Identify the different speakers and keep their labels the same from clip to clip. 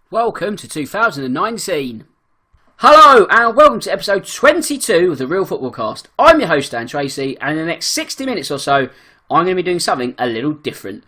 Speaker 1: Welcome to 2019. Hello and welcome to episode 22 of the RealFootballCast. I'm your host Dan Tracy, and in the next 60 minutes or so I'm going to be doing something a little different.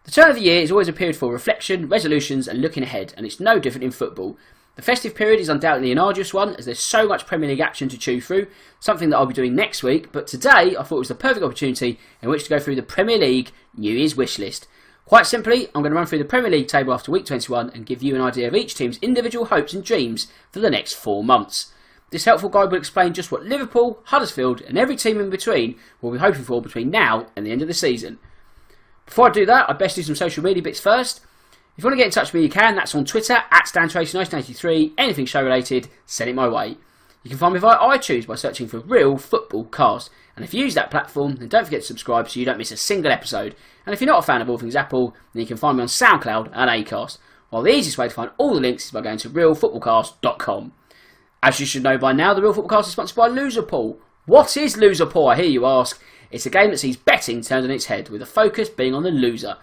Speaker 1: The turn of the year is always a period for reflection, resolutions and looking ahead, and it's no different in football. The festive period is undoubtedly an arduous one as there's so much Premier League action to chew through, something that I'll be doing next week, but today I thought it was the perfect opportunity in which to go through the Premier League New Year's wish list. Quite simply, I'm going to run through the Premier League table after week 21 and give you an idea of each team's individual hopes and dreams for the next 4 months. This helpful guide will explain just what Liverpool, Huddersfield and every team in between will be hoping for between now and the end of the season. Before I do that, I'd best do some social media bits first. If you want to get in touch with me, you can. That's on Twitter, @StanTracy1983. Anything show related, send it my way. You can find me via iTunes by searching for Real Football Cast. And if you use that platform, then don't forget to subscribe so you don't miss a single episode. And if you're not a fan of all things Apple, then you can find me on SoundCloud and Acast. While the easiest way to find all the links is by going to RealFootballCast.com. As you should know by now, the Real Footballcast is sponsored by Loserpool. What is Loserpool, I hear you ask? It's a game that sees betting turned on its head, with the focus being on the loser.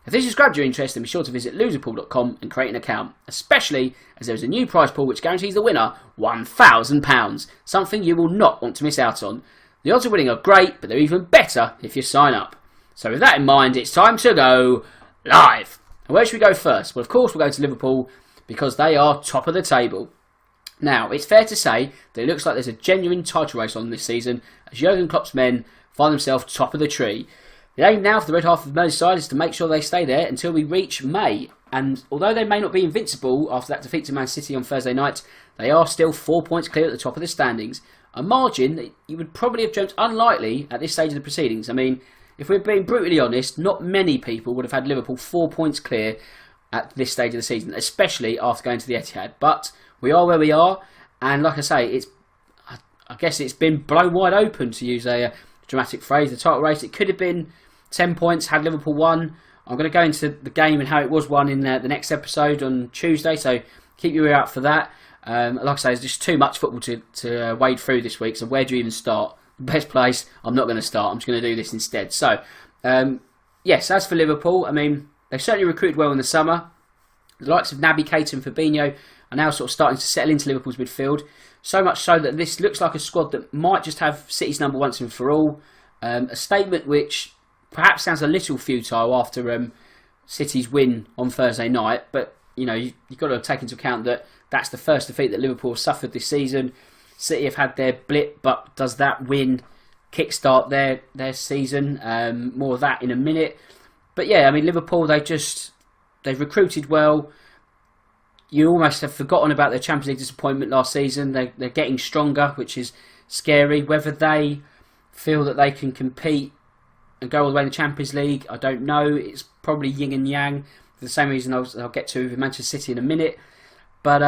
Speaker 1: If this has grabbed your interest, then be sure to visit loserpool.com and create an account, especially as there is a new prize pool which guarantees the winner £1,000, something you will not want to miss out on. The odds of winning are great, but they're even better if you sign up. So with that in mind, it's time to go live. And where should we go first? Well, of course we'll go to Liverpool because they are top of the table. Now, it's fair to say that it looks like there's a genuine title race on this season as Jurgen Klopp's men find themselves top of the tree. The aim now for the red half of Merseyside is to make sure they stay there until we reach May. And although they may not be invincible after that defeat to Man City on Thursday night, they are still 4 points clear at the top of the standings. A margin that you would probably have dreamt unlikely at this stage of the proceedings. I mean, if we're being brutally honest, not many people would have had Liverpool 4 points clear at this stage of the season, especially after going to the Etihad. But we are where we are, and like I say, I guess it's been blown wide open, to use a dramatic phrase. The title race, it could have been 10 points had Liverpool won. I'm going to go into the game and how it was won in the next episode on Tuesday, so keep your ear out for that. Like I say, there's just too much football to wade through this week, so where do you even start? The best place, I'm not going to start. I'm just going to do this instead. So, yes, as for Liverpool, I mean, they've certainly recruited well in the summer. The likes of Naby Keita and Fabinho are now sort of starting to settle into Liverpool's midfield. So much so that this looks like a squad that might just have City's number once and for all. A statement which perhaps sounds a little futile after City's win on Thursday night, but you know you've got to take into account that that's the first defeat that Liverpool have suffered this season. City have had their blip, but does that win kickstart their season? More of that in a minute. But yeah, I mean Liverpool, they've recruited well. You almost have forgotten about their Champions League disappointment last season. They're getting stronger, which is scary. Whether they feel that they can compete and go all the way in the Champions League, I don't know. It's probably yin and yang for the same reason I'll get to with Manchester City in a minute. But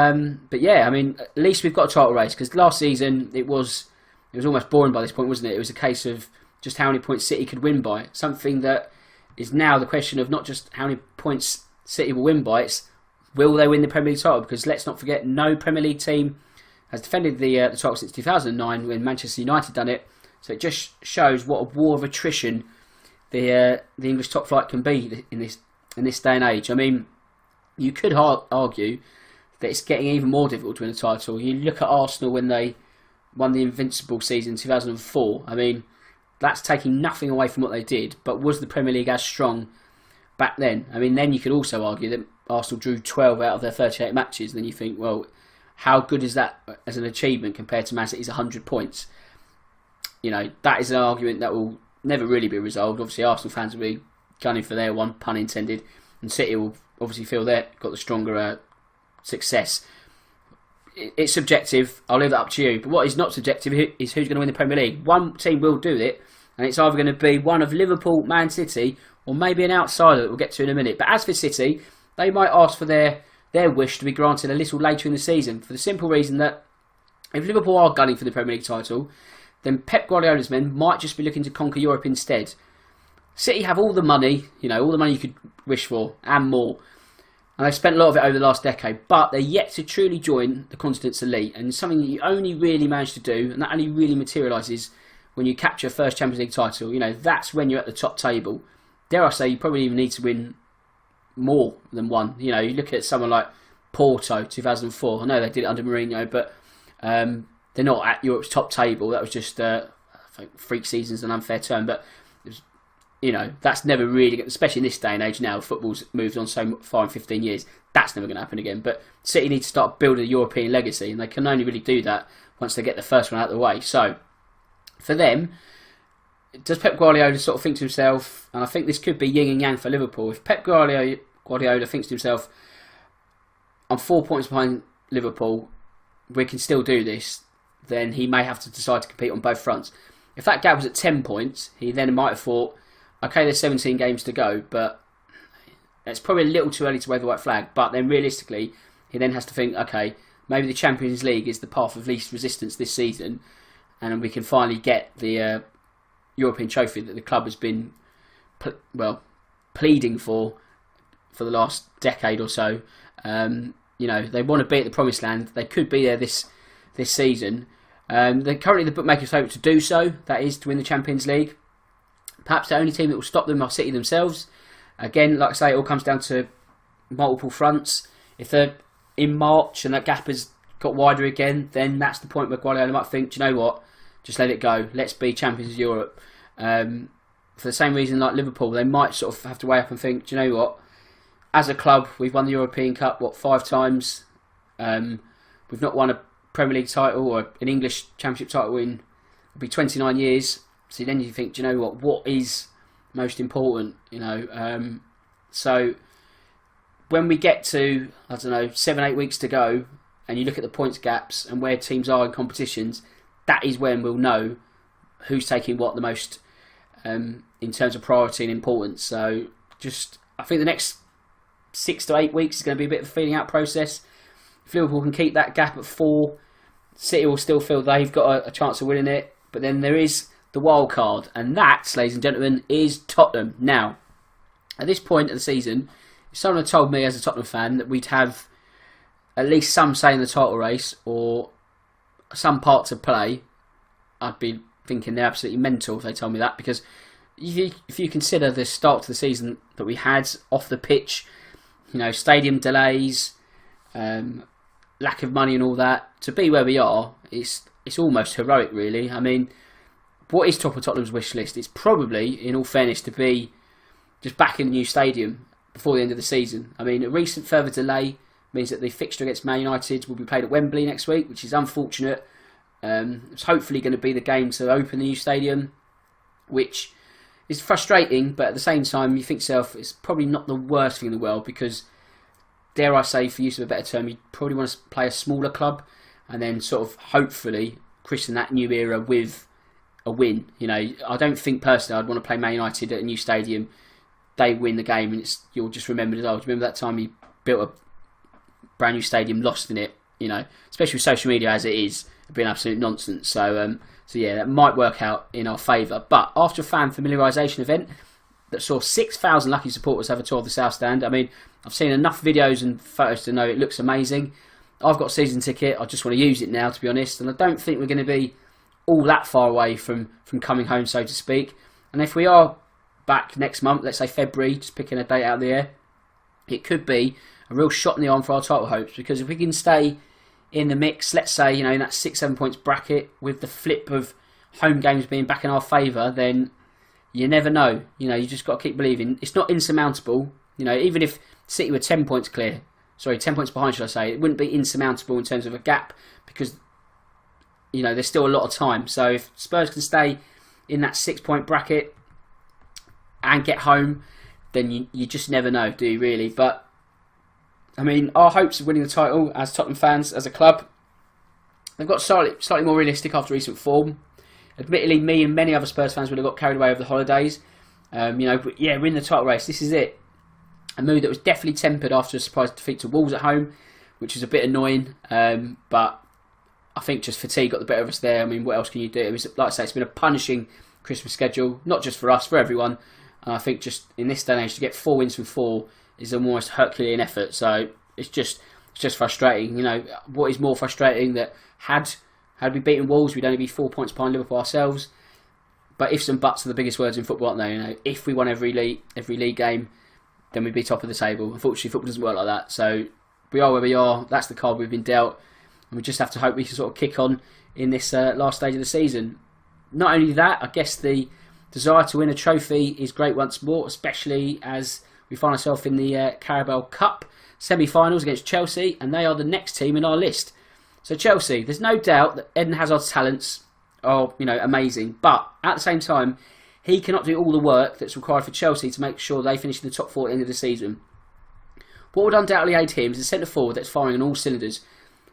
Speaker 1: yeah, I mean, at least we've got a title race, because last season it was almost boring by this point, wasn't it? It was a case of just how many points City could win by. Something that is now the question of not just how many points City will win by, it's will they win the Premier League title? Because let's not forget, no Premier League team has defended the title since 2009 when Manchester United done it. So it just shows what a war of attrition the English top flight can be in this day and age. I mean, you could argue that it's getting even more difficult to win a title. You look at Arsenal when they won the Invincible season in 2004. I mean, that's taking nothing away from what they did, but was the Premier League as strong back then? I mean, then you could also argue that Arsenal drew 12 out of their 38 matches. Then you think, well, how good is that as an achievement compared to Man City's 100 points? You know, that is an argument that will never really be resolved. Obviously, Arsenal fans will be gunning for their one, pun intended, and City will obviously feel they've got the stronger success. It's subjective. I'll leave that up to you. But what is not subjective is who's going to win the Premier League. One team will do it, and it's either going to be one of Liverpool, Man City, or maybe an outsider that we'll get to in a minute. But as for City, they might ask for their wish to be granted a little later in the season, for the simple reason that if Liverpool are gunning for the Premier League title, then Pep Guardiola's men might just be looking to conquer Europe instead. City have all the money, all the money you could wish for, and more. And they've spent a lot of it over the last decade, but they're yet to truly join the continent's elite, and something that you only really manage to do, and that only really materialises when you capture a first Champions League title. That's when you're at the top table. Dare I say, you probably even need to win more than one. You look at someone like Porto 2004. I know they did it under Mourinho, but they're not at Europe's top table. That was just I think freak season's an unfair term, but it was, that's never really, especially in this day and age now, football's moved on so far in 15 years. That's never going to happen again. But City need to start building a European legacy, and they can only really do that once they get the first one out of the way. So for them, does Pep Guardiola sort of think to himself, and I think this could be yin and yang for Liverpool, if Pep Guardiola thinks to himself, I'm 4 points behind Liverpool, we can still do this, then he may have to decide to compete on both fronts. If that gap was at 10 points, he then might have thought, okay, there's 17 games to go, but it's probably a little too early to wave the white flag. But then realistically, he then has to think, okay, maybe the Champions League is the path of least resistance this season, and we can finally get the European trophy that the club has been pleading for the last decade or so. They want to be at the promised land. They could be there this season. They're currently the bookmakers' favourite to do so. That is to win the Champions League. Perhaps the only team that will stop them are City themselves. Again, like I say, it all comes down to multiple fronts. If they're in March and that gap has got wider again, then that's the point where Guardiola might think, do you know what? Just let it go. Let's be champions of Europe. For the same reason like Liverpool, they might sort of have to weigh up and think, do you know what? As a club, we've won the European Cup, 5 times? We've not won a Premier League title or an English Championship title in, it'll be 29 years. So then you think, do you know what is most important? So when we get to, 7-8 weeks to go, and you look at the points gaps and where teams are in competitions, that is when we'll know who's taking what the most in terms of priority and importance. So I think the next 6 to 8 weeks is going to be a bit of a feeling out process. If Liverpool can keep that gap at 4, City will still feel they've got a chance of winning it. But then there is the wild card, and that, ladies and gentlemen, is Tottenham. Now, at this point of the season, if someone had told me as a Tottenham fan that we'd have at least some say in the title race or some part to play, I'd be thinking they're absolutely mental if they told me that, because if you consider the start to the season that we had off the pitch, stadium delays, lack of money and all that, to be where we are, it's almost heroic, really. I mean, what is top of Tottenham's wish list? It's probably, in all fairness, to be just back in the new stadium before the end of the season. I mean, a recent further delay means that the fixture against Man United will be played at Wembley next week, which is unfortunate. It's hopefully going to be the game to open the new stadium, which is frustrating, but at the same time, you think to yourself, it's probably not the worst thing in the world, because, dare I say, for use of a better term, you probably want to play a smaller club and then sort of hopefully christen that new era with a win. I don't think personally I'd want to play Man United at a new stadium. They win the game and you'll just remember it as, do you remember that time you built a brand new stadium, lost in it? Especially with social media as it is, it'd be an absolute nonsense. So yeah, that might work out in our favour. But after a fan familiarisation event that saw 6,000 lucky supporters have a tour of the South Stand, I mean, I've seen enough videos and photos to know it looks amazing. I've got a season ticket. I just want to use it now, to be honest. And I don't think we're going to be all that far away from coming home, so to speak. And if we are back next month, let's say February, just picking a date out of the air, it could be a real shot in the arm for our title hopes. Because if we can stay in the mix, let's say, in that 6-7 points bracket, with the flip of home games being back in our favour, then you never know. You just got to keep believing. It's not insurmountable. Even if City were 10 points behind, should I say, it wouldn't be insurmountable in terms of a gap, because there's still a lot of time. So if Spurs can stay in that 6-point bracket and get home, then you just never know, do you really? But I mean, our hopes of winning the title as Tottenham fans, as a club, they've got slightly more realistic after recent form. Admittedly, me and many other Spurs fans would have got carried away over the holidays. But yeah, we're in the title race. This is it. A mood that was definitely tempered after a surprise defeat to Wolves at home, which is a bit annoying. But I think just fatigue got the better of us there. I mean, what else can you do? It was, like I say, it's been a punishing Christmas schedule, not just for us, for everyone. And I think just in this day and age, to get 4 wins from 4 is almost Herculean effort. So it's just frustrating. What is more frustrating, that had we beaten Wolves, we'd only be 4 points behind Liverpool ourselves. But ifs and buts are the biggest words in football, aren't they? If we won every league game, then we'd be top of the table. Unfortunately, football doesn't work like that. So we are where we are. That's the card we've been dealt. And we just have to hope we can sort of kick on in this last stage of the season. Not only that, I guess the desire to win a trophy is great once more, especially as we find ourselves in the Carabao Cup semi-finals against Chelsea, and they are the next team in our list. So Chelsea, there's no doubt that Eden Hazard's talents are, amazing, but at the same time, he cannot do all the work that's required for Chelsea to make sure they finish in the top 4 at the end of the season. What would undoubtedly aid him is a centre forward that's firing on all cylinders.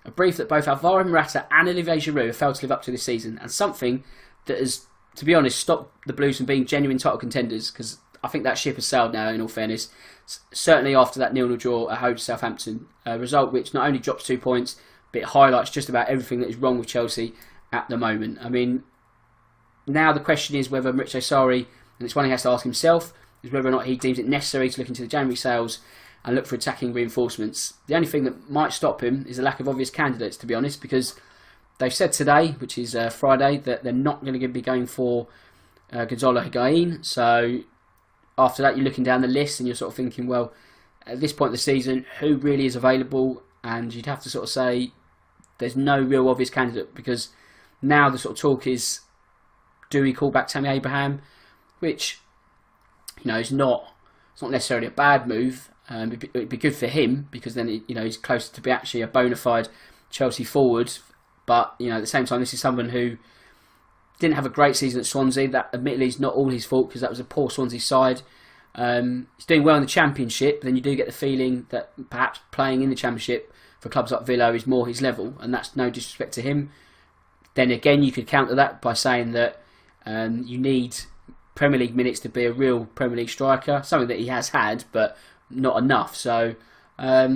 Speaker 1: A brief that both Alvaro Morata and Olivier Giroud have failed to live up to this season, and something that has, to be honest, stopped the Blues from being genuine title contenders, because I think that ship has sailed now, in all fairness. Certainly after that 0-0 draw at home to Southampton, a result which not only drops 2 points, but it highlights just about everything that is wrong with Chelsea at the moment. I mean, now the question is whether Maurizio Sarri, and it's one he has to ask himself, is whether or not he deems it necessary to look into the January sales and look for attacking reinforcements. The only thing that might stop him is the lack of obvious candidates, to be honest, because they've said today, which is Friday, that they're not going to be going for Gonzalo Higuain. So after that, you're looking down the list and you're sort of thinking, well, at this point in the season, who really is available? And you'd have to sort of say there's no real obvious candidate, because now the sort of talk is, do we call back Tammy Abraham? Which, is not necessarily a bad move. It'd be good for him, because then he's closer to be actually a bona fide Chelsea forward. But at the same time, this is someone who didn't have a great season at Swansea. That admittedly is not all his fault, because that was a poor Swansea side. He's doing well in the Championship, but then you do get the feeling that perhaps playing in the Championship for clubs like Villa is more his level, and that's no disrespect to him. Then again, you could counter that by saying that you need Premier League minutes to be a real Premier League striker, something that he has had, but not enough. So I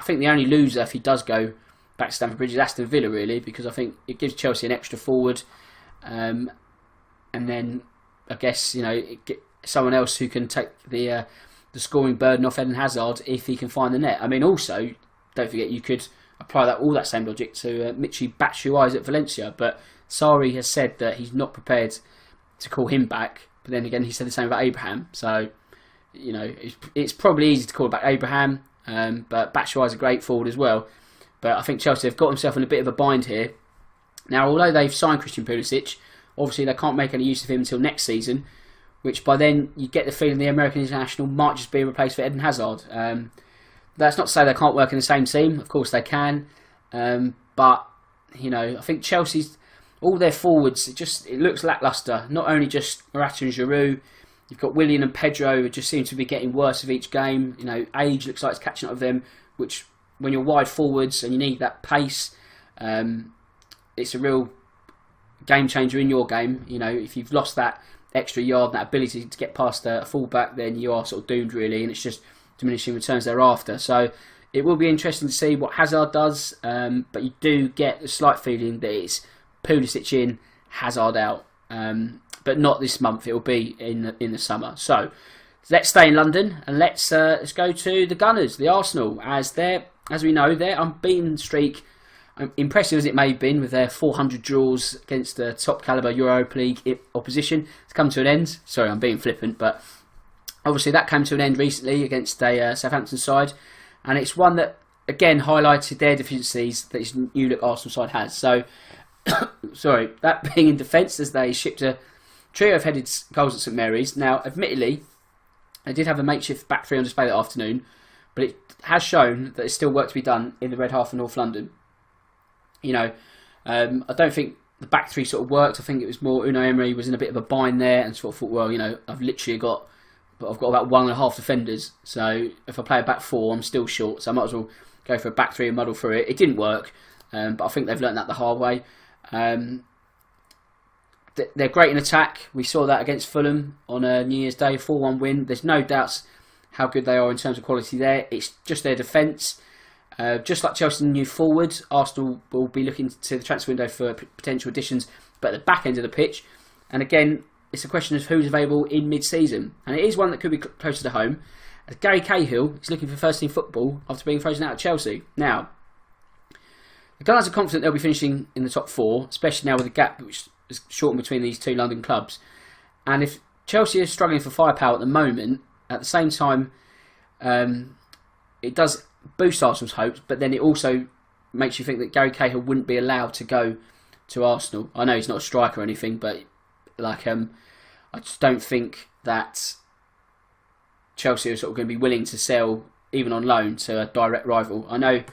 Speaker 1: think the only loser if he does go back to Stamford Bridge is Aston Villa, really, because I think it gives Chelsea an extra forward, and then I guess someone else who can take the scoring burden off Eden Hazard if he can find the net. I mean, also don't forget you could apply all that same logic to Michy Batshuayi at Valencia, but Sarri has said that he's not prepared to call him back. But then again, he said the same about Abraham. So it's probably easy to call back Abraham, but Batshuayi is a great forward as well. But I think Chelsea have got themselves in a bit of a bind here. Now, although they've signed Christian Pulisic, obviously they can't make any use of him until next season, which by then you get the feeling the American international might just be replaced for Eden Hazard. That's not to say they can't work in the same team. Of course they can. But, I think Chelsea's, all their forwards, it looks lacklustre. Not only just Morata and Giroud, you've got Willian and Pedro who just seem to be getting worse with each game. Age looks like it's catching up with them, which when you're wide forwards and you need that pace, it's a real game changer in your game. If you've lost that extra yard, that ability to get past a fullback, then you are sort of doomed, really, and it's just diminishing returns thereafter. So it will be interesting to see what Hazard does, but you do get the slight feeling that it's Pulisic in, Hazard out, but not this month. It will be in the summer. So let's stay in London and let's go to the Gunners, the Arsenal, as we know, their unbeaten streak, impressive as it may have been with their 400 draws against the top calibre Europa League opposition, has come to an end. Sorry, I'm being flippant, but obviously that came to an end recently against a Southampton side, and it's one that again highlighted their deficiencies that this new look Arsenal side has. So, sorry, that being in defence as they shipped a trio of headed goals at St Mary's. Now, admittedly, they did have a makeshift back three on display that afternoon, but it has shown that there's still work to be done in the red half of North London. I don't think the back three sort of worked. I think it was more Unai Emery was in a bit of a bind there and sort of thought, well, I've got about 1.5 defenders, so if I play a back four, I'm still short, so I might as well go for a back three and muddle through it. It didn't work, but I think they've learnt that the hard way. They're great in attack. We saw that against Fulham on New Year's Day, 4-1 win. There's no doubts how good they are in terms of quality there. It's just their defence. Just like Chelsea new forward, Arsenal will be looking to the transfer window for potential additions, but at the back end of the pitch. And again, it's a question of who's available in mid-season. And it is one that could be closer to home, as Gary Cahill is looking for first-team football after being frozen out of Chelsea. Now, the Gunners are confident they'll be finishing in the top four, especially now with the gap which is shortened between these two London clubs. And if Chelsea is struggling for firepower at the moment, at the same time, it does boosts Arsenal's hopes, but then it also makes you think that Gary Cahill wouldn't be allowed to go to Arsenal. I know he's not a striker or anything, but like I just don't think that Chelsea are sort of going to be willing to sell, even on loan, to a direct rival. I know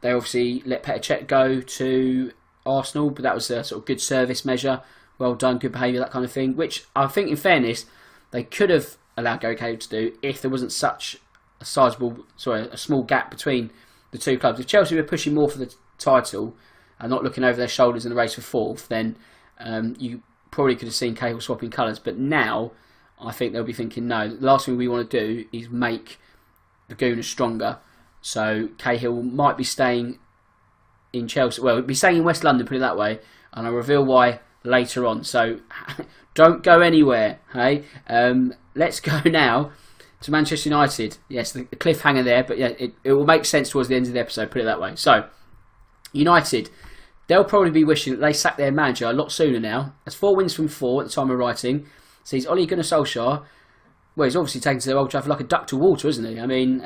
Speaker 1: they obviously let Petr Cech go to Arsenal, but that was a sort of good service measure. Well done, good behaviour, that kind of thing, which I think, in fairness, they could have allowed Gary Cahill to do if there wasn't such a small gap between the two clubs. If Chelsea were pushing more for the title and not looking over their shoulders in the race for fourth, then you probably could have seen Cahill swapping colours. But now, I think they'll be thinking, no, the last thing we want to do is make the Gooners stronger. So Cahill might be staying in Chelsea. Well, he'll be staying in West London, put it that way. And I'll reveal why later on. So don't go anywhere, hey? Let's go now to Manchester United. Yes, the cliffhanger there, but yeah, it will make sense towards the end of the episode, put it that way. So, United, they'll probably be wishing that they sacked their manager a lot sooner now. That's 4 wins from 4 at the time of writing. Sees Ole Gunnar Solskjaer. Well, he's obviously taken to the Old Trafford like a duck to water, isn't he? I mean,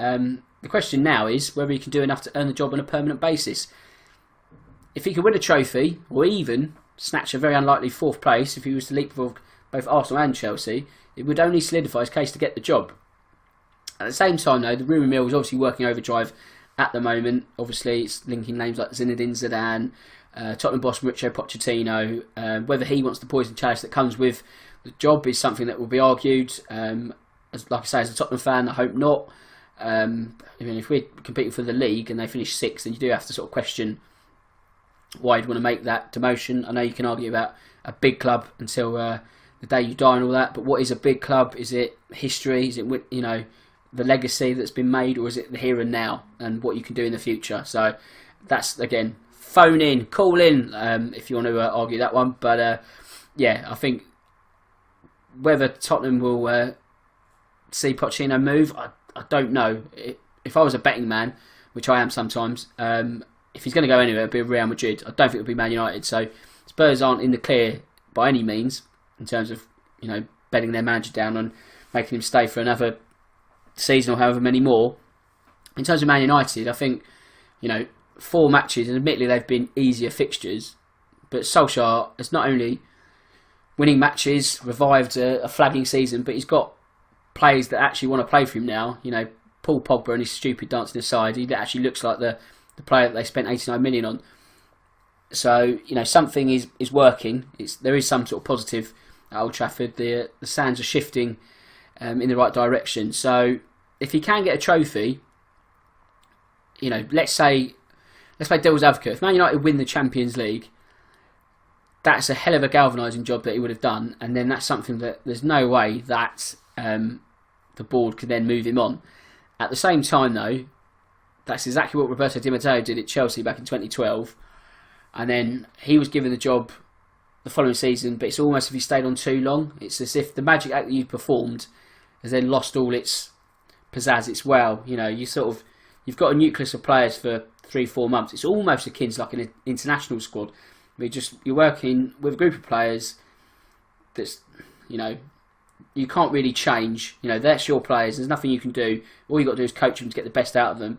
Speaker 1: the question now is whether he can do enough to earn the job on a permanent basis. If he could win a trophy, or even snatch a very unlikely 4th place if he was to leapfrog both Arsenal and Chelsea, it would only solidify his case to get the job. At the same time, though, the rumour mill is obviously working overdrive at the moment. Obviously, it's linking names like Zinedine Zidane, Tottenham boss Mauricio Pochettino. Whether he wants the poison chalice that comes with the job is something that will be argued. Like I say, as a Tottenham fan, I hope not. I mean, if we're competing for the league and they finish 6th, then you do have to sort of question why you'd want to make that demotion. I know you can argue about a big club until the day you die and all that, but what is a big club? Is it history? Is it, the legacy that's been made, or is it the here and now and what you can do in the future? So that's, again, phone in, call in if you want to argue that one. But yeah, I think whether Tottenham will see Pochettino move, I don't know. If I was a betting man, which I am sometimes, if he's going to go anywhere, it'll be Real Madrid. I don't think it'll be Man United. So Spurs aren't in the clear by any means in terms of bedding their manager down and making him stay for another season or however many more. In terms of Man United, I think 4 matches, and admittedly they've been easier fixtures, but Solskjaer has not only winning matches, revived a flagging season, but he's got players that actually want to play for him now. Paul Pogba and his stupid dancing aside, he actually looks like the player that they spent 89 million on. So something is working. There is some sort of positive at Old Trafford. The sands are shifting in the right direction. So if he can get a trophy, let's play devil's advocate. If Man United win the Champions League, that's a hell of a galvanising job that he would have done, and then that's something that there's no way that the board could then move him on. At the same time, though, that's exactly what Roberto Di Matteo did at Chelsea back in 2012, and then he was given the job the following season, but it's almost if he stayed on too long. It's as if the magic act that you performed has then lost all its pizzazz, its wow. You've got a nucleus of players for 3-4 months. It's almost akin to like an international squad. You're working with a group of players that's, you can't really change. That's your players. There's nothing you can do. All you've got to do is coach them to get the best out of them.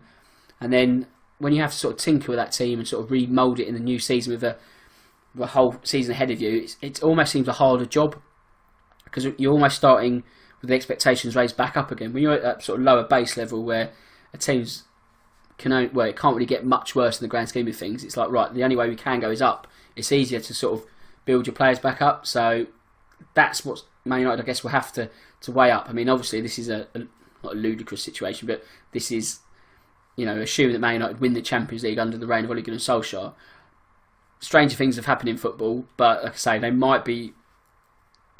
Speaker 1: And then when you have to sort of tinker with that team and sort of remould it in the new season with the whole season ahead of you, it almost seems a harder job because you're almost starting with the expectations raised back up again. When you're at that sort of lower base level where a team's it can't really get much worse in the grand scheme of things. It's like, right, the only way we can go is up. It's easier to sort of build your players back up. So that's what Man United, I guess, will have to weigh up. I mean, obviously, this is not a ludicrous situation, but this is, assuming that Man United win the Champions League under the reign of Ole Gunnar Solskjaer. Stranger things have happened in football, but like I say, they might be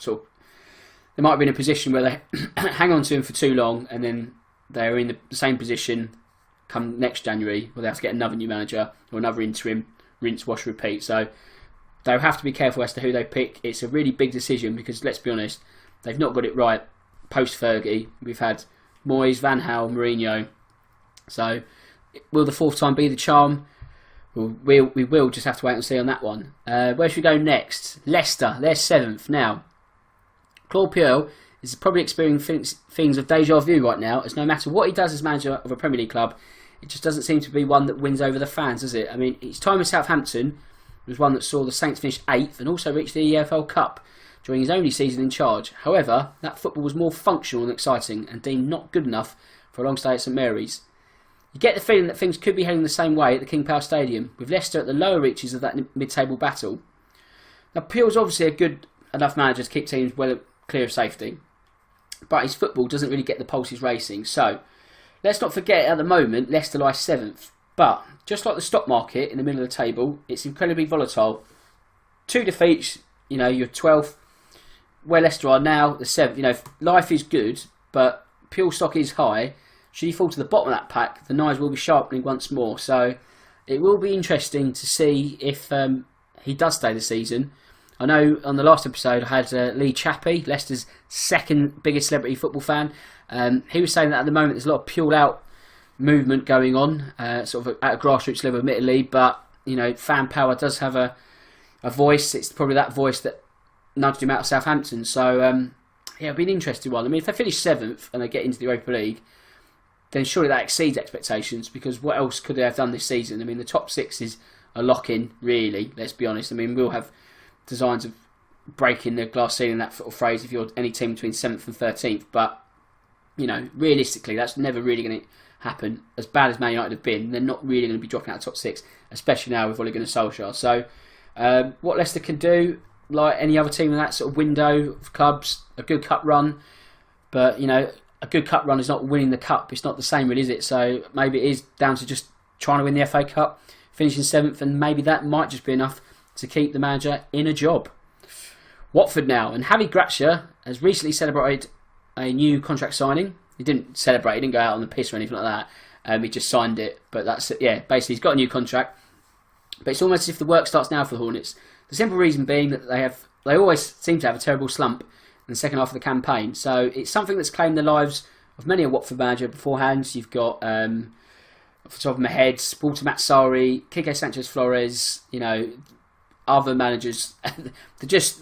Speaker 1: in a position where they hang on to him for too long, and then they're in the same position come next January where they have to get another new manager or another interim, rinse, wash, repeat. So they'll have to be careful as to who they pick. It's a really big decision because, let's be honest, they've not got it right post-Fergie. We've had Moyes, Van Gaal, Mourinho. So will the 4th time be the charm? We will just have to wait and see on that one. Where should we go next? Leicester, they're 7th. Now, Claude Puel is probably experiencing things of deja vu right now, as no matter what he does as manager of a Premier League club, it just doesn't seem to be one that wins over the fans, does it? I mean, his time with Southampton was one that saw the Saints finish 8th and also reach the EFL Cup during his only season in charge. However, that football was more functional and exciting and deemed not good enough for a long stay at St Mary's. You get the feeling that things could be heading the same way at the King Power Stadium, with Leicester at the lower reaches of that mid-table battle. Now, Peel's obviously a good enough manager to keep teams well clear of safety, but his football doesn't really get the pulses racing. So, let's not forget at the moment Leicester lie 7th, but just like the stock market in the middle of the table, it's incredibly volatile. 2 defeats, you're 12th. Where Leicester are now, the 7th. Life is good, but Peel stock is high. Should he fall to the bottom of that pack, the knives will be sharpening once more. So it will be interesting to see if he does stay the season. I know on the last episode I had Lee Chappie, Leicester's second biggest celebrity football fan. He was saying that at the moment there's a lot of Peel out movement going on, sort of at a grassroots level admittedly, but fan power does have a voice. It's probably that voice that nudged him out of Southampton. So it'll be an interesting one. I mean, if they finish 7th and they get into the Europa League, then surely that exceeds expectations, because what else could they have done this season? I mean, the top 6 is a lock-in, really, let's be honest. I mean, we'll have designs of breaking the glass ceiling, that sort of phrase, if you're any team between 7th and 13th, but, realistically, that's never really going to happen. As bad as Man United have been, they're not really going to be dropping out of top 6, especially now with Ole Gunnar Solskjaer. So, what Leicester can do, like any other team in that sort of window of clubs, a good cup run, but, a good cup run is not winning the cup. It's not the same, really, is it? So maybe it is down to just trying to win the FA Cup, finishing 7th, and maybe that might just be enough to keep the manager in a job. Watford now, and Javi Gracia has recently celebrated a new contract signing. He didn't celebrate, he didn't go out on the piss or anything like that. He just signed it, but that's it. Yeah, basically he's got a new contract. But it's almost as if the work starts now for the Hornets. The simple reason being that they always seem to have a terrible slump in the second half of the campaign. So it's something that's claimed the lives of many a Watford manager beforehand. You've got, off the top of my head, Walter Matsari, Quique Sanchez Flores, other managers.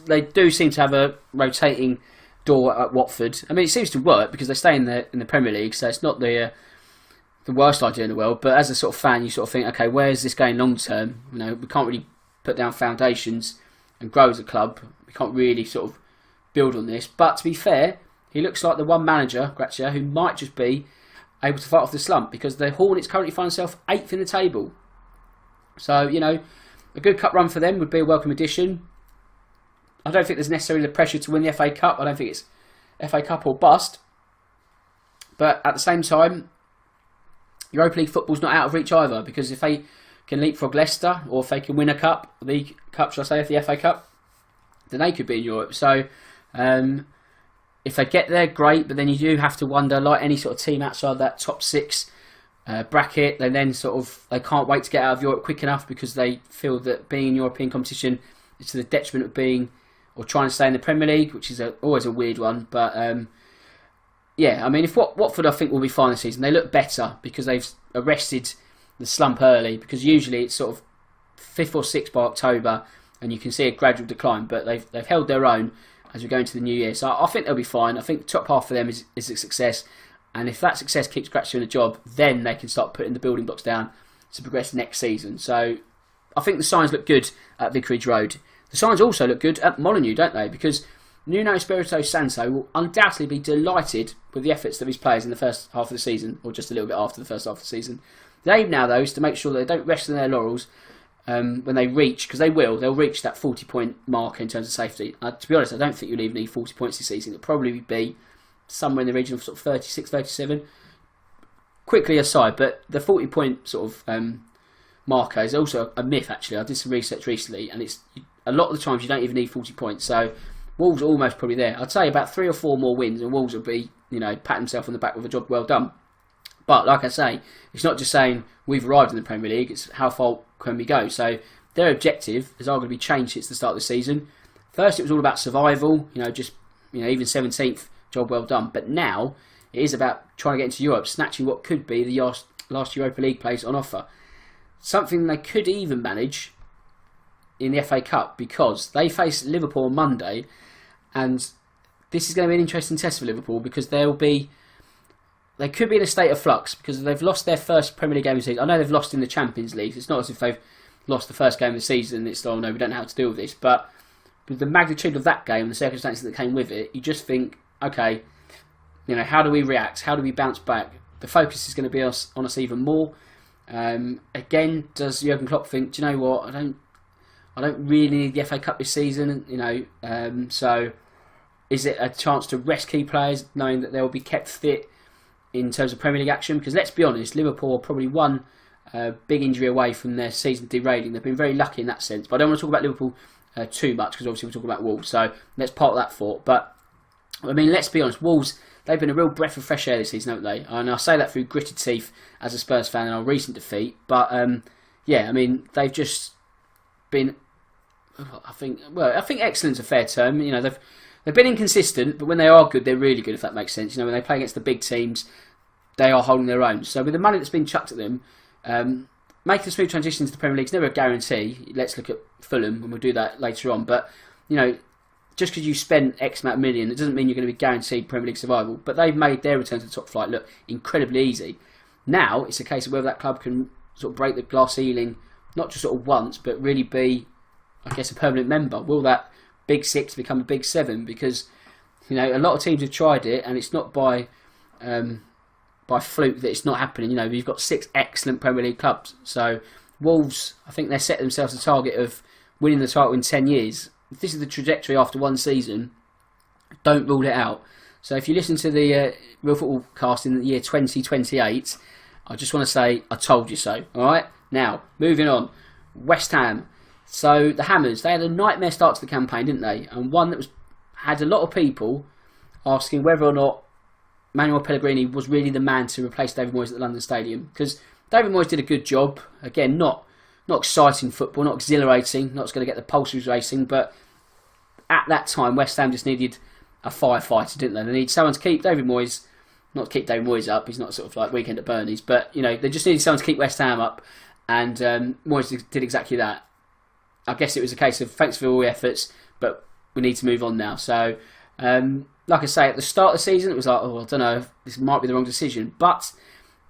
Speaker 1: They do seem to have a rotating door at Watford. I mean, it seems to work because they stay in the Premier League, so it's not the worst idea in the world. But as a sort of fan, you sort of think, okay, where's this going long term? We can't really put down foundations and grow as a club. We can't really sort of build on this. But to be fair, he looks like the one manager, Gracia, who might just be able to fight off the slump, because the Hornets currently find themselves 8th in the table. So, a good cup run for them would be a welcome addition. I don't think there's necessarily the pressure to win the FA Cup. I don't think it's FA Cup or bust. But at the same time, Europa League football's not out of reach either, because if they can leapfrog Leicester, or if they can win a cup, the cup, shall I say, the FA Cup, then they could be in Europe. So, if they get there, great, but then you do have to wonder, like any sort of team outside that top 6 bracket, they can't wait to get out of Europe quick enough, because they feel that being in European competition is to the detriment of being, or trying to stay in the Premier League, which is always a weird one. But yeah, I mean, if Watford, I think, will be fine this season. They look better because they've arrested the slump early, because usually it's sort of 5th or 6th by October, and you can see a gradual decline. But they've held their own as we go into the new year. So I think they'll be fine. I think the top half for them is a success. And if that success keeps Gracia in a job, then they can start putting the building blocks down to progress next season. So I think the signs look good at Vicarage Road. The signs also look good at Molineux, don't they? Because Nuno Espirito Santo will undoubtedly be delighted with the efforts of his players in the first half of the season, or just a little bit after the first half of the season. The aim now, though, is to make sure that they don't rest on their laurels when they reach, because they'll reach that 40-point mark in terms of safety. To be honest, I don't think you'll even need 40 points this season. It'll probably be somewhere in the region of sort of 36, 37. Quickly aside, but the 40-point sort of marker is also a myth, actually. I did some research recently, and it's a lot of the times you don't even need 40 points. So Wolves are almost probably there. I'd say about 3 or 4 more wins, and Wolves will be, pat themselves on the back with a job well done. But like I say, it's not just saying we've arrived in the Premier League, it's how far can we go. So their objective has arguably changed since the start of the season. First it was all about survival, even 17th, job well done. But now it is about trying to get into Europe, snatching what could be the last Europa League place on offer. Something they could even manage in the FA Cup, because they face Liverpool on Monday, and this is going to be an interesting test for Liverpool, because they'll be they could be in a state of flux because they've lost their first Premier League game of the season. I know they've lost in the Champions League. It's not as if they've lost the first game of the season. It's, oh no, we don't know how to deal with this. But with the magnitude of that game and the circumstances that came with it, you just think, okay, how do we react? How do we bounce back? The focus is going to be on us even more. Again, does Jurgen Klopp think, do you know what? I don't really need the FA Cup this season. So is it a chance to rest key players, knowing that they'll be kept fit in terms of Premier League action? Because let's be honest, Liverpool are probably one big injury away from their season derailing. They've been very lucky in that sense. But I don't want to talk about Liverpool too much because obviously we're talking about Wolves. So let's park that thought. But I mean, let's be honest, Wolves, they've been a real breath of fresh air this season, haven't they? And I say that through gritted teeth as a Spurs fan in our recent defeat. But I mean, they've just been, I think excellent's a fair term. They've been inconsistent, but when they are good, they're really good, if that makes sense. When they play against the big teams, they are holding their own. So with the money that's been chucked at them, making a smooth transition into the Premier League is never a guarantee. Let's look at Fulham, and we'll do that later on. But, just because you spent X amount of million, it doesn't mean you're going to be guaranteed Premier League survival. But they've made their return to the top flight look incredibly easy. Now, it's a case of whether that club can sort of break the glass ceiling, not just sort of once, but really be, I guess, a permanent member. Will that Big Six become a Big Seven? Because, a lot of teams have tried it, and it's not by fluke that it's not happening. We've got 6 excellent Premier League clubs. So Wolves, I think they set themselves a target of winning the title in 10 years. If this is the trajectory after one season, don't rule it out. So if you listen to the Real Football Cast in the year 2028, I just want to say, I told you so. All right? Now, moving on. West Ham. So the Hammers, they had a nightmare start to the campaign, didn't they? And one that had a lot of people asking whether or not Manuel Pellegrini was really the man to replace David Moyes at the London Stadium. Because David Moyes did a good job. Again, not exciting football, not exhilarating, not going to get the pulses racing. But at that time, West Ham just needed a firefighter, didn't they? They needed someone to keep David Moyes, not to keep David Moyes up. He's not sort of like Weekend at Bernie's. But, they just needed someone to keep West Ham up. And Moyes did exactly that. I guess it was a case of thanks for all your efforts, but we need to move on now. So, like I say, at the start of the season, it was like, I don't know, this might be the wrong decision. But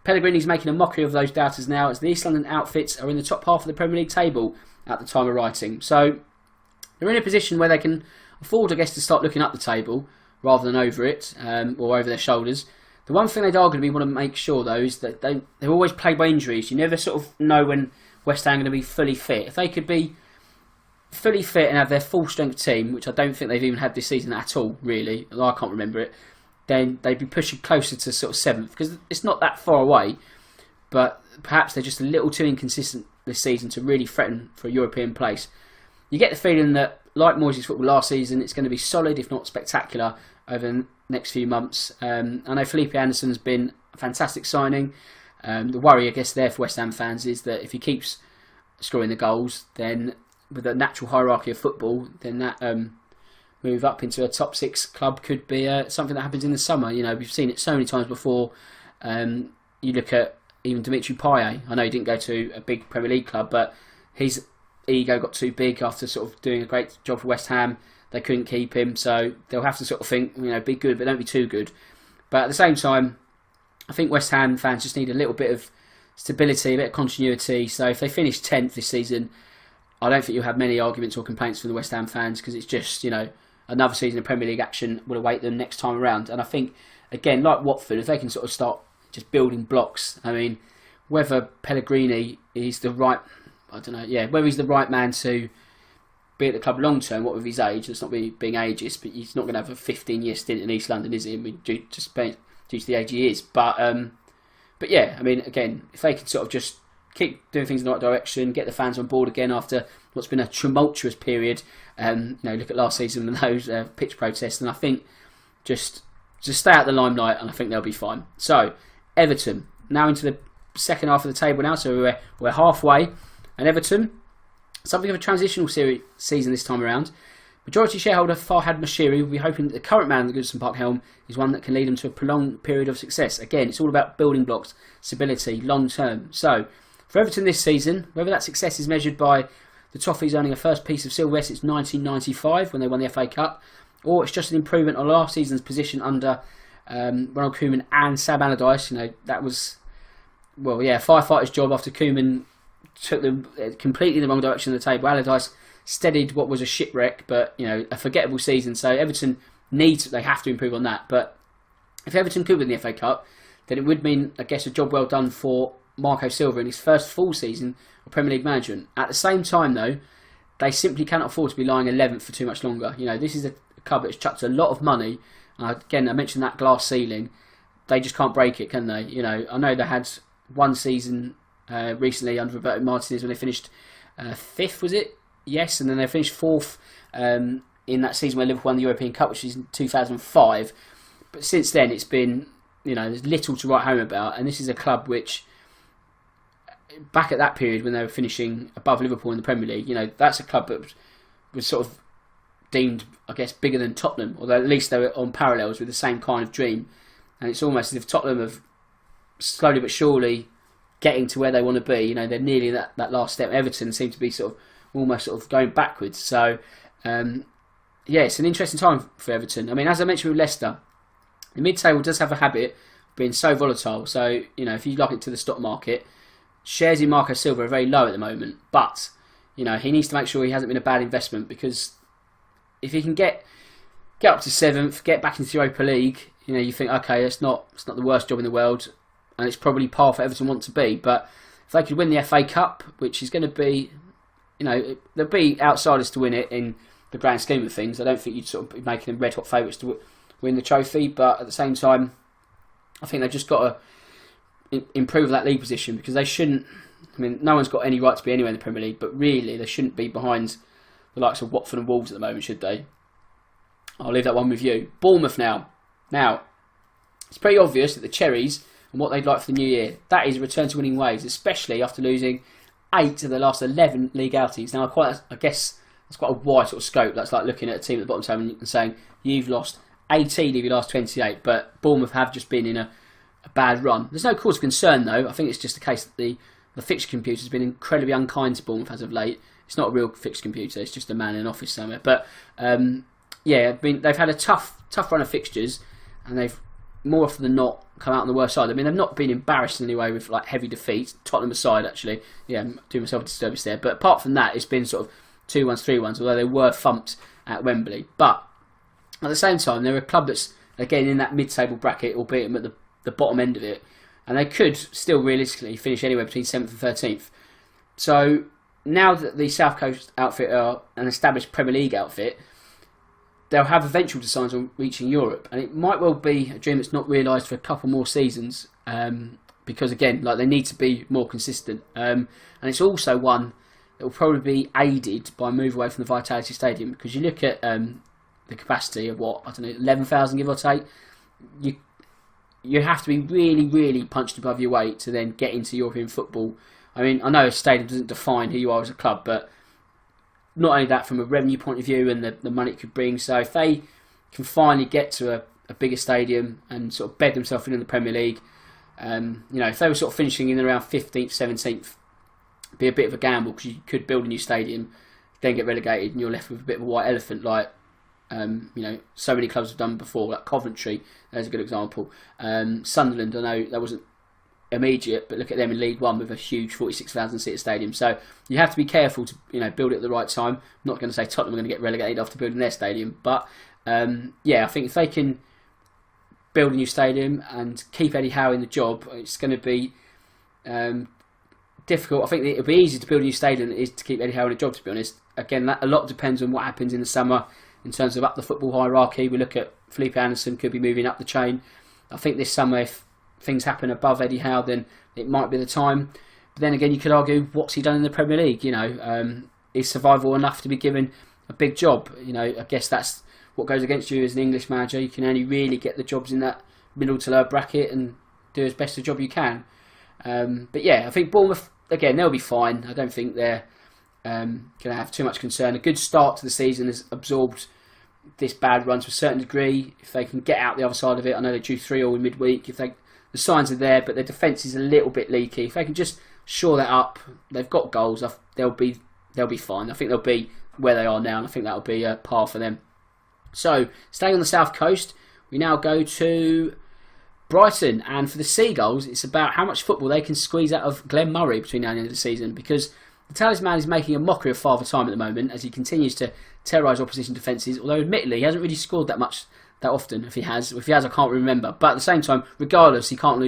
Speaker 1: Pellegrini's making a mockery of those doubters now, as the East London outfits are in the top half of the Premier League table at the time of writing. So, they're in a position where they can afford, I guess, to start looking up the table rather than over it, or over their shoulders. The one thing they'd arguably want to make sure, though, is that they're always plagued by injuries. You never sort of know when West Ham are going to be fully fit. If they could be fully fit and have their full strength team, which I don't think they've even had this season at all, really, I can't remember it, then they'd be pushing closer to sort of 7th, because it's not that far away, but perhaps they're just a little too inconsistent this season to really threaten for a European place. You get the feeling that, like Moyes' football last season, it's going to be solid, if not spectacular, over the next few months. I know Felipe Anderson's been a fantastic signing. The worry, I guess, there for West Ham fans is that if he keeps scoring the goals, then with the natural hierarchy of football, then that move up into a top 6 club could be something that happens in the summer. We've seen it so many times before. You look at even Dimitri Payet. I know he didn't go to a big Premier League club, but his ego got too big after sort of doing a great job for West Ham. They couldn't keep him, so they'll have to sort of think, be good, but don't be too good. But at the same time, I think West Ham fans just need a little bit of stability, a bit of continuity. So if they finish 10th this season, I don't think you'll have many arguments or complaints from the West Ham fans, because it's just, another season of Premier League action will await them next time around. And I think, again, like Watford, if they can sort of start just building blocks, I mean, whether Pellegrini is the right, whether he's the right man to be at the club long term, what with his age, it's not being ageist, but he's not going to have a 15-year stint in East London, is he? I mean, due to the age he is. But yeah, I mean, again, if they could sort of just keep doing things in the right direction, get the fans on board again after what's been a tumultuous period. Look at last season with those pitch protests, and I think just stay out of the limelight, and I think they'll be fine. So, Everton, now into the second half of the table now, so we're halfway, and Everton, something of a transitional season this time around. Majority shareholder Farhad Moshiri will be hoping that the current man at the Goodison Park helm is one that can lead them to a prolonged period of success. Again, it's all about building blocks, stability, long term. So, for Everton this season, whether that success is measured by the Toffees owning a first piece of silverware since 1995 when they won the FA Cup, or it's just an improvement on last season's position under Ronald Koeman and Sam Allardyce. That was, firefighter's job after Koeman took them completely in the wrong direction of the table. Allardyce steadied what was a shipwreck, but a forgettable season. So Everton they have to improve on that. But if Everton could win the FA Cup, then it would mean, I guess, a job well done for Marco Silva in his first full season of Premier League management. At the same time, though, they simply cannot afford to be lying 11th for too much longer. This is a club that's chucked a lot of money. Again, I mentioned that glass ceiling. They just can't break it, can they? I know they had one season recently under Roberto Martinez when they finished 5th, was it? Yes, and then they finished 4th in that season where Liverpool won the European Cup, which is in 2005. But since then, it's been, there's little to write home about. And this is a club which, back at that period when they were finishing above Liverpool in the Premier League, that's a club that was sort of deemed, I guess, bigger than Tottenham, although at least they were on parallels with the same kind of dream. And it's almost as if Tottenham have slowly but surely getting to where they want to be. They're nearly that last step. Everton seem to be almost going backwards. So, it's an interesting time for Everton. I mean, as I mentioned with Leicester, the mid-table does have a habit of being so volatile. So, if you like it to the stock market, shares in Marco Silva are very low at the moment. But, he needs to make sure he hasn't been a bad investment, because if he can get up to 7th, get back into the Europa League, you think, okay, it's not the worst job in the world, and it's probably par for Everton want to be. But if they could win the FA Cup, which is going to be, there'll be outsiders to win it in the grand scheme of things. I don't think you'd sort of be making them red hot favourites to win the trophy, but at the same time, I think they've just got to improve that league position, because they shouldn't. I mean, no one's got any right to be anywhere in the Premier League, but really they shouldn't be behind the likes of Watford and Wolves at the moment, should they? I'll leave that one with you. Bournemouth now. Now, it's pretty obvious that the Cherries and what they'd like for the new year, that is a return to winning ways, especially after losing 8 of the last 11 league outings. Now, I guess that's quite a wide sort of scope. That's like looking at a team at the bottom table and saying you've lost 18 of your last 28, but Bournemouth have just been in a bad run. There's no cause for concern, though. I think it's just the case that the fixture computer has been incredibly unkind to Bournemouth as of late. It's not a real fixed computer, it's just a man in an office somewhere. But they've had a tough run of fixtures, and they've more often than not come out on the worst side. I mean, they've not been embarrassed in any way with heavy defeats. Tottenham aside, actually, I'm doing myself a disservice there. But apart from that, it's been sort of 2-1s, 3-1s, although they were thumped at Wembley. But at the same time, they're a club that's again in that mid-table bracket, albeit at the bottom end of it, and they could still realistically finish anywhere between 7th and 13th. So now that the South Coast outfit are an established Premier League outfit, they'll have eventual designs on reaching Europe, and it might well be a dream that's not realised for a couple more seasons, because again, they need to be more consistent, and it's also one that will probably be aided by a move away from the Vitality Stadium, because you look at the capacity of 11,000 give or take. You have to be really, really punched above your weight to then get into European football. I mean, I know a stadium doesn't define who you are as a club, but not only that, from a revenue point of view and the money it could bring. So if they can finally get to a bigger stadium and sort of bed themselves in the Premier League, if they were sort of finishing in around 15th, 17th, it'd be a bit of a gamble, because you could build a new stadium, then get relegated, and you're left with a bit of a white elephant, like so many clubs have done before, like Coventry, there's a good example. Sunderland, I know that wasn't immediate, but look at them in League One with a huge 46,000 seater stadium. So you have to be careful to build it at the right time. I'm not going to say Tottenham are going to get relegated after building their stadium, but I think if they can build a new stadium and keep Eddie Howe in the job, it's going to be difficult. I think it'll be easier to build a new stadium than it is to keep Eddie Howe in a job, to be honest. Again, a lot depends on what happens in the summer in terms of up the football hierarchy. We look at Felipe Anderson could be moving up the chain. I think this summer, if things happen above Eddie Howe, then it might be the time. But then again, you could argue, what's he done in the Premier League? Is survival enough to be given a big job? I guess that's what goes against you as an English manager. You can only really get the jobs in that middle to lower bracket and do as best a job you can. I think Bournemouth, again, they'll be fine. I don't think they're going to have too much concern. A good start to the season has absorbed this bad run to a certain degree. If they can get out the other side of it, I know they drew 3-3 in midweek. The signs are there, but their defence is a little bit leaky. If they can just shore that up, they've got goals. They'll be fine. I think they'll be where they are now, and I think that'll be a par for them. So, staying on the south coast, we now go to Brighton, and for the Seagulls, it's about how much football they can squeeze out of Glenn Murray between now and the end of the season, because the talisman is making a mockery of Father Time at the moment as he continues to terrorise opposition defences, although admittedly he hasn't really scored that often. If he has, I can't remember. But at the same time, regardless, he can't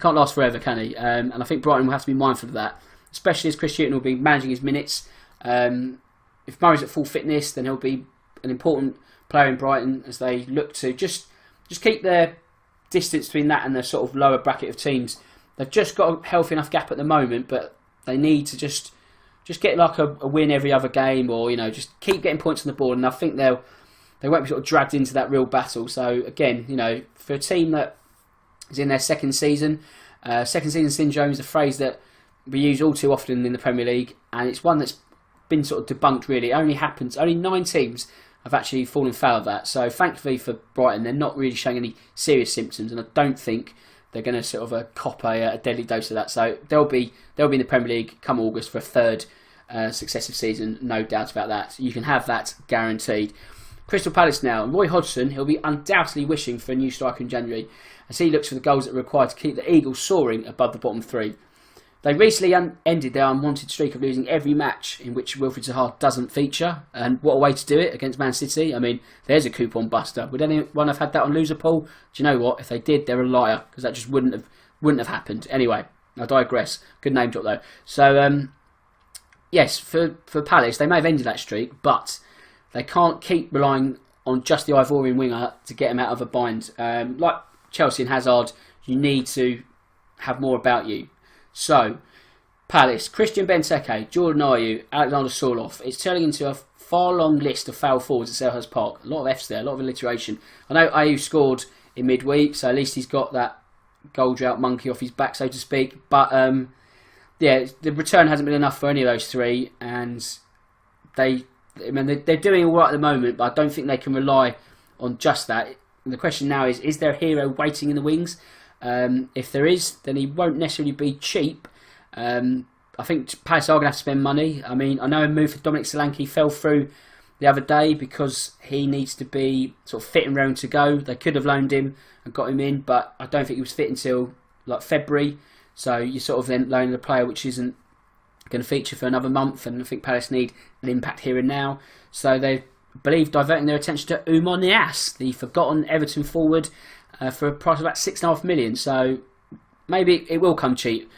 Speaker 1: last forever, can he? And I think Brighton will have to be mindful of that, especially as Chris Hughton will be managing his minutes. If Murray's at full fitness, then he'll be an important player in Brighton as they look to just keep their distance between that and the sort of lower bracket of teams. They've just got a healthy enough gap at the moment, but they need to just get like a win every other game, or just keep getting points on the board. And I think they won't be sort of dragged into that real battle. So again, for a team that is in their second season syndrome is a phrase that we use all too often in the Premier League, and it's one that's been sort of debunked. Really, it only 9 teams have actually fallen foul of that. So thankfully for Brighton, they're not really showing any serious symptoms, and I don't think they're going to sort of cop a deadly dose of that. So they'll be in the Premier League come August for a third successive season, no doubt about that. You can have that guaranteed. Crystal Palace now. Roy Hodgson, he'll be undoubtedly wishing for a new striker in January as he looks for the goals that are required to keep the Eagles soaring above the bottom 3. They recently ended their unwanted streak of losing every match in which Wilfried Zaha doesn't feature. And what a way to do it against Man City. I mean, there's a coupon buster. Would anyone have had that on Loserpool? Do you know what? If they did, they're a liar, because that just wouldn't have happened. Anyway, I digress. Good name drop though. So, yes, for Palace, they may have ended that streak, but they can't keep relying on just the Ivorian winger to get them out of a bind. Like Chelsea and Hazard, you need to have more about you. So, Palace, Christian Benteke, Jordan Ayew, Alexander Sorloth. It's turning into a far long list of foul forwards at Selhurst Park. A lot of F's there, a lot of alliteration. I know Ayew scored in midweek, so at least he's got that goal drought monkey off his back, so to speak. But, yeah, the return hasn't been enough for any of those three, and they're doing all right at the moment, but I don't think they can rely on just that. And the question now is there a hero waiting in the wings? If there is, then he won't necessarily be cheap. I think Palace are going to have to spend money. I mean, I know a move for Dominic Solanke fell through the other day because he needs to be sort of fit and round to go. They could have loaned him and got him in, but I don't think he was fit until like February. So you're sort of then loaning a player which isn't going to feature for another month, and I think Palace need an impact here and now. So they believe diverting their attention to Oumar Niasse, the forgotten Everton forward, for a price of about £6.5 million. So maybe it will come cheap.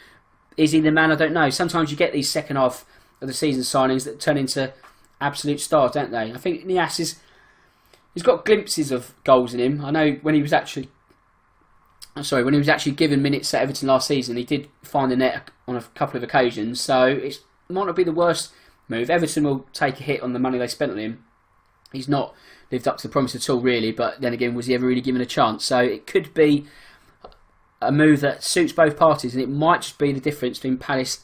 Speaker 1: Is he the man? I don't know. Sometimes you get these second half of the season signings that turn into absolute stars, don't they? I think Niasse he's got glimpses of goals in him. I know when he was actually given minutes at Everton last season, he did find the net on a couple of occasions. So it might not be the worst move. Everton will take a hit on the money they spent on him. He's not lived up to the promise at all, really. But then again, was he ever really given a chance? So it could be a move that suits both parties, and it might just be the difference between Palace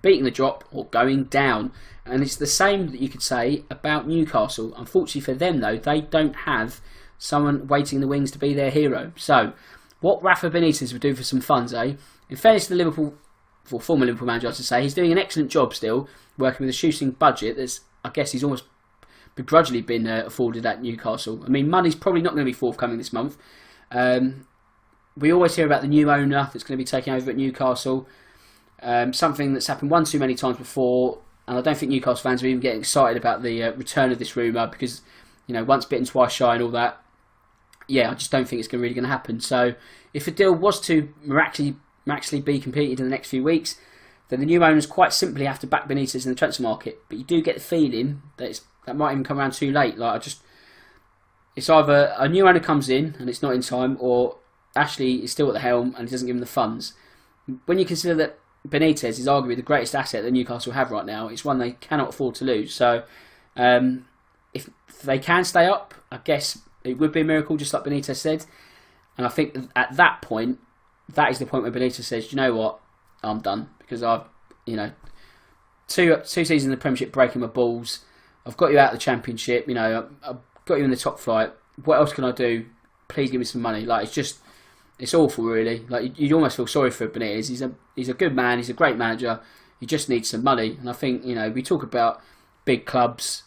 Speaker 1: beating the drop or going down. And it's the same that you could say about Newcastle. Unfortunately for them, though, they don't have someone waiting in the wings to be their hero. So what Rafa Benitez would do for some funds, eh? In fairness to the former Liverpool manager, I should say, he's doing an excellent job still, working with a shoestring budget that's, I guess, he's almost begrudgingly been afforded at Newcastle. I mean, money's probably not going to be forthcoming this month. We always hear about the new owner that's going to be taking over at Newcastle. Something that's happened one too many times before, and I don't think Newcastle fans are even getting excited about the return of this rumour because, once bitten, twice shy and all that. Yeah, I just don't think it's really going to happen. So if a deal was to miraculously be completed in the next few weeks, then the new owners quite simply have to back Benitez in the transfer market. But you do get the feeling that that might even come around too late. It's either a new owner comes in and it's not in time, or Ashley is still at the helm and he doesn't give them the funds. When you consider that Benitez is arguably the greatest asset that Newcastle have right now, it's one they cannot afford to lose. So if they can stay up, I guess it would be a miracle, just like Benitez said. And I think at that point, that is the point where Benitez says, you know what, I'm done. Because I've, two seasons in the Premiership breaking my balls. I've got you out of the Championship. I've got you in the top flight. What else can I do? Please give me some money. It's awful, really. You almost feel sorry for Benitez. He's a good man. He's a great manager. He just needs some money. And I think, we talk about big clubs.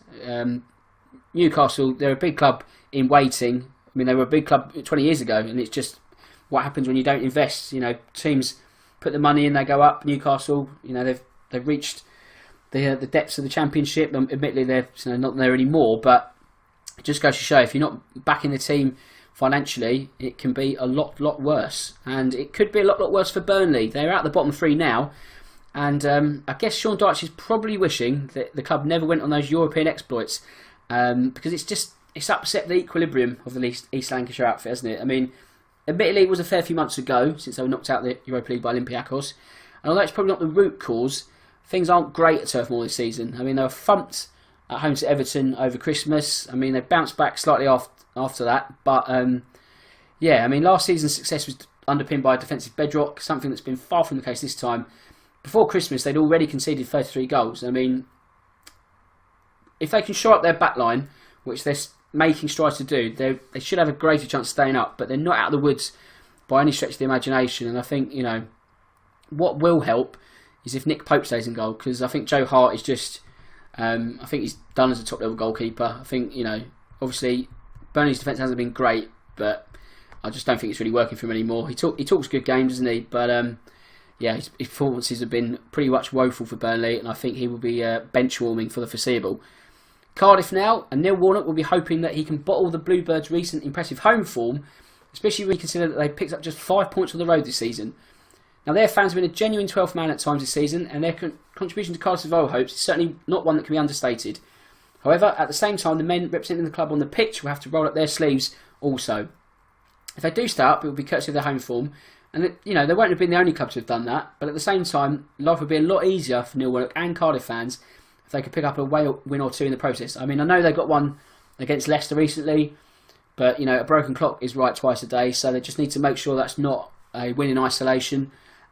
Speaker 1: Newcastle, they're a big club in waiting. I mean, they were a big club 20 years ago, and it's just what happens when you don't invest. Teams put the money in, they go up. Newcastle, they've reached the depths of the Championship. Admittedly, they're not there anymore, but it just goes to show if you're not backing the team financially, it can be a lot worse, and it could be a lot worse for Burnley. They're out the bottom three now, and I guess Sean Dyche is probably wishing that the club never went on those European exploits, because it's upset the equilibrium of the East Lancashire outfit, hasn't it? I mean, admittedly, it was a fair few months ago since they were knocked out of the Europa League by Olympiacos, and although it's probably not the root cause, things aren't great at Turf Moor this season. I mean, they were thumped at home to Everton over Christmas. I mean, they bounced back slightly after that, but last season's success was underpinned by a defensive bedrock, something that's been far from the case this time. Before Christmas, they'd already conceded 33 goals. I mean, if they can shore up their back line, which they're making strides to do, they should have a greater chance of staying up, but they're not out of the woods by any stretch of the imagination. And I think, what will help is if Nick Pope stays in goal, because I think Joe Hart is just, I think he's done as a top level goalkeeper. I think, obviously Burnley's defence hasn't been great, but I just don't think it's really working for him anymore. He talks good games, doesn't he? But his performances have been pretty much woeful for Burnley, and I think he will be bench warming for the foreseeable. Cardiff now, and Neil Warnock will be hoping that he can bottle the Bluebirds' recent impressive home form, especially when you consider that they picked up just 5 points on the road this season. Now, their fans have been a genuine 12th man at times this season, and their contribution to Cardiff's survival hopes is certainly not one that can be understated. However, at the same time, the men representing the club on the pitch will have to roll up their sleeves also. If they do stay up, it will be courtesy of their home form, and they won't have been the only club to have done that, but at the same time, life would be a lot easier for Neil Warnock and Cardiff fans if they could pick up a win or two in the process. I mean, I know they got one against Leicester recently, but a broken clock is right twice a day, so they just need to make sure that's not a win in isolation.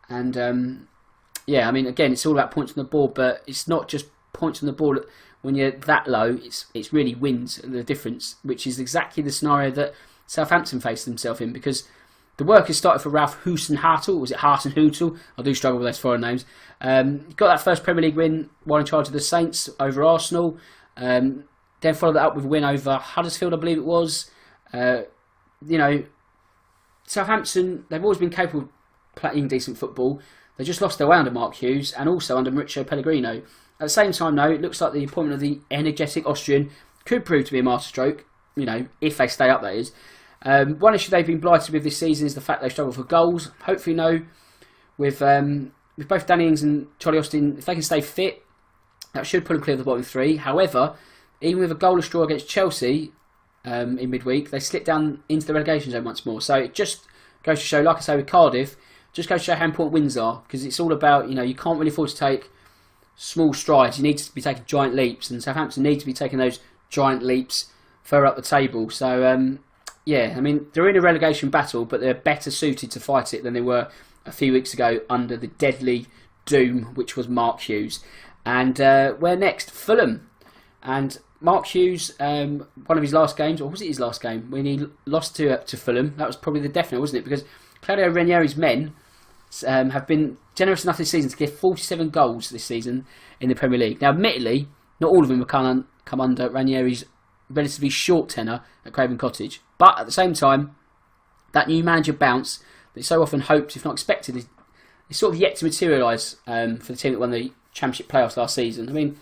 Speaker 1: And again, it's all about points on the board, but it's not just points on the board. When you're that low, it's really wins the difference, which is exactly the scenario that Southampton faced themselves in, because the work has started for Ralph Hasenhüttl, or was it Hasenhüttl? I do struggle with those foreign names. Got that first Premier League win while in charge of the Saints over Arsenal. Then followed that up with a win over Huddersfield, I believe it was. Southampton, they've always been capable of playing decent football. They just lost their way under Mark Hughes and also under Mauricio Pellegrino. At the same time, though, it looks like the appointment of the energetic Austrian could prove to be a masterstroke, if they stay up, that is. One issue they've been blighted with this season is the fact they struggle for goals. Hopefully, with both Danny Ings and Charlie Austin, if they can stay fit, that should put them clear of the bottom three. However, even with a goalless draw against Chelsea in midweek, they slipped down into the relegation zone once more. So it just goes to show, like I say with Cardiff, just goes to show how important wins are, because it's all about, you can't really afford to take small strides. You need to be taking giant leaps, and Southampton need to be taking those giant leaps further up the table. So, they're in a relegation battle, but they're better suited to fight it than they were a few weeks ago under the deadly doom, which was Mark Hughes. And we're next, Fulham. And Mark Hughes, one of his last games, or was it his last game, when he lost to Fulham, that was probably the definite, wasn't it? Because Claudio Ranieri's men have been generous enough this season to give 47 goals this season in the Premier League. Now, admittedly, not all of them have come under Ranieri's relatively short tenure at Craven Cottage. But at the same time, that new manager bounce that so often hoped, if not expected, is sort of yet to materialise for the team that won the Championship playoffs last season. I mean,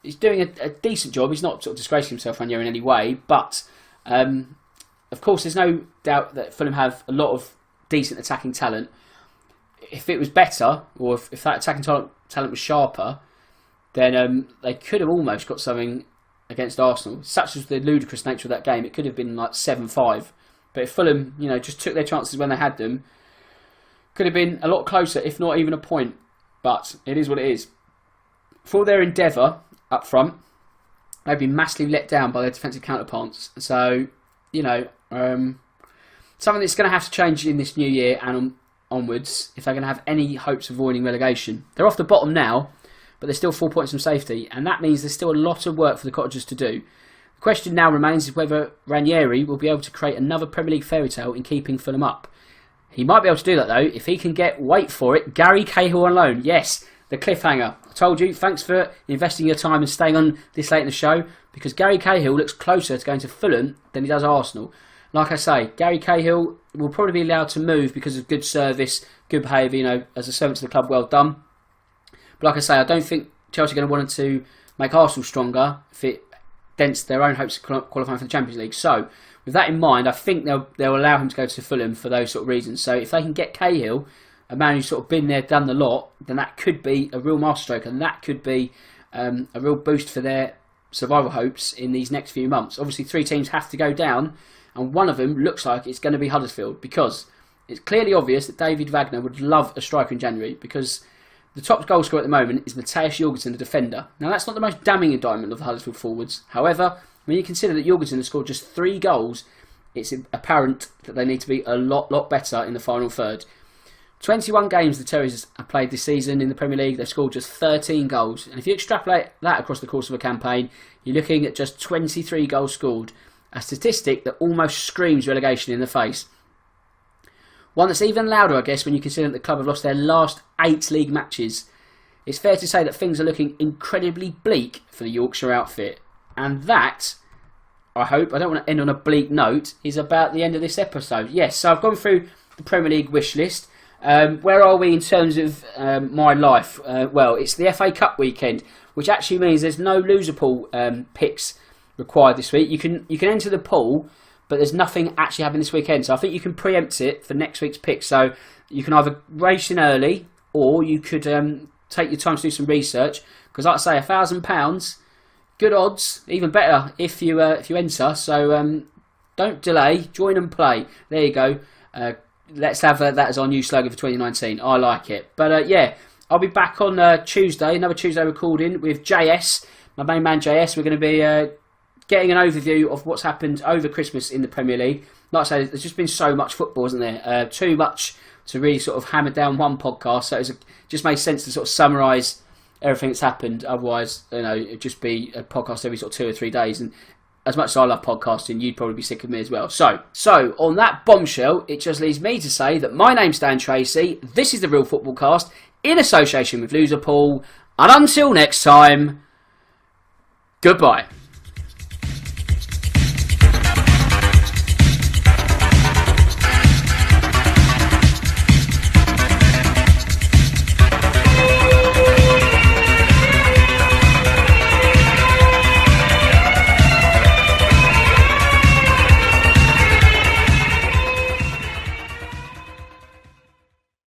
Speaker 1: he's doing a decent job. He's not sort of disgracing himself, Ranieri, in any way. But, of course, there's no doubt that Fulham have a lot of decent attacking talent. If it was better, or if that attacking talent was sharper, then they could have almost got something against Arsenal. Such was the ludicrous nature of that game, it could have been like 7-5. But if Fulham, just took their chances when they had them, could have been a lot closer, if not even a point. But it is what it is. For their endeavour up front, they've been massively let down by their defensive counterparts. So, something that's going to have to change in this new year and onwards if they're going to have any hopes of avoiding relegation. They're off the bottom now, but they're still 4 points from safety, and that means there's still a lot of work for the Cottagers to do. The question now remains is whether Ranieri will be able to create another Premier League fairy tale in keeping Fulham up. He might be able to do that though if he can get, wait for it, Gary Cahill on loan. Yes, the cliffhanger. I told you, thanks for investing your time and staying on this late in the show, because Gary Cahill looks closer to going to Fulham than he does Arsenal. like I say, Gary Cahill will probably be allowed to move because of good service, good behaviour, as a servant to the club, well done. But like I say, I don't think Chelsea are going to want to make Arsenal stronger if it dents their own hopes of qualifying for the Champions League. So, with that in mind, I think they'll allow him to go to Fulham for those sort of reasons. So, if they can get Cahill, a man who's sort of been there, done the lot, then that could be a real masterstroke, and that could be a real boost for their survival hopes in these next few months. Obviously, 3 teams have to go down, and one of them looks like it's going to be Huddersfield, because it's clearly obvious that David Wagner would love a striker in January, because the top goal scorer at the moment is Mateusz Jorgensen, the defender. Now, that's not the most damning indictment of the Huddersfield forwards. However, when you consider that Jorgensen has scored just 3 goals, it's apparent that they need to be a lot better in the final third. 21 games the Terriers have played this season in the Premier League. They've scored just 13 goals. And if you extrapolate that across the course of a campaign, you're looking at just 23 goals scored. A statistic that almost screams relegation in the face. One that's even louder, I guess, when you consider that the club have lost their last 8 league matches. It's fair to say that things are looking incredibly bleak for the Yorkshire outfit. And that, I hope, I don't want to end on a bleak note, is about the end of this episode. Yes, so I've gone through the Premier League wish list. Where are we in terms of my life? Well, it's the FA Cup weekend, which actually means there's no Loserpool picks required this week. You can enter the pool, but there's nothing actually happening this weekend. So I think you can preempt it for next week's pick. So you can either race in early, or you could take your time to do some research. Because like I say, £1,000, good odds, even better if you enter. So don't delay, join and play. There you go. Let's have that as our new slogan for 2019. I like it. But yeah, I'll be back on Tuesday, another Tuesday recording with JS, my main man JS. We're going to be getting an overview of what's happened over Christmas in the Premier League. Like I say, there's just been so much football, isn't there? Too much to really sort of hammer down one podcast. So it just made sense to sort of summarise everything that's happened. Otherwise, it'd just be a podcast every sort of 2 or 3 days. And as much as I love podcasting, you'd probably be sick of me as well. So on that bombshell, it just leaves me to say that my name's Dan Tracy. This is the Real Football Cast in association with Loserpool. And until next time, goodbye.